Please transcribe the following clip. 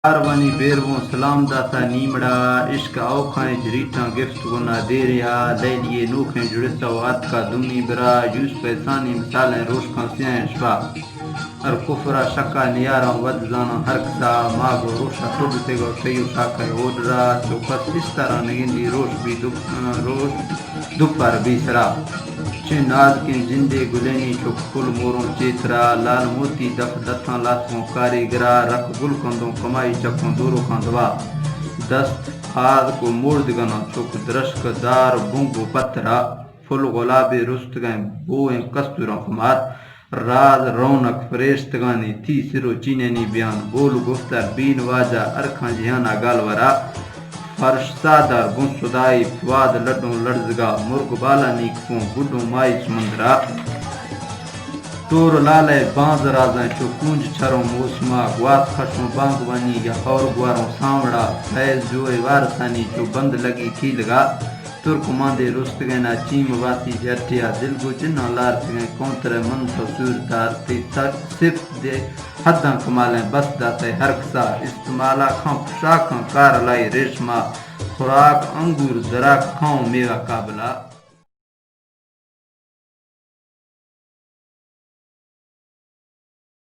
Arvani bervon salam data nimda ishq aukhane jritan gifts guna deriya leliye nukhen jurista wat ka dumi bra yus pesani misalen rosh kansiyan shfa ar kufra shaka niyara wadzana harksa mago rosha tobte go shayu shaka odra chokas is tarah negindi rosh bi rosh dupar bisra ناز کے جندے گلینی چک پل موروں چیترا لال موتی دف دتاں لاتھوں کاریگرا رکھ گل کندوں کمائی چکوں دورو کندوا دست خاد کو مورد گنا چک درشک دار بونگو پترا فل غلابی رستگیں بوئیں کستوروں کمار راز رونق فریشتگانی تھی سرو چینینی بیان بول گفتر بین واجہ ارکھاں جہانا گالورا فرش سادہ گن سدائی فواد لڈوں لڑزگا مرگ بالا نیکفوں گڈوں مائی سمندرا تور لالے باند رازیں چو کونج چھروں موسما گواس خشوں بانگ بانی یا خور گواروں سامڑا فیض جوئے وارسانی چو بند لگی تھی لگا ترک ماندے رستگینا چیم واسی جھٹیا دل گو جنہ لارتگیں کونتر من تصور تارتی صرف دے حداں کمالیں بس داتے ہرکسا استعمالا کھاں پشاکاں کار لائی ریشما خوراک انگور زراک کھاؤں میوہ قابلہ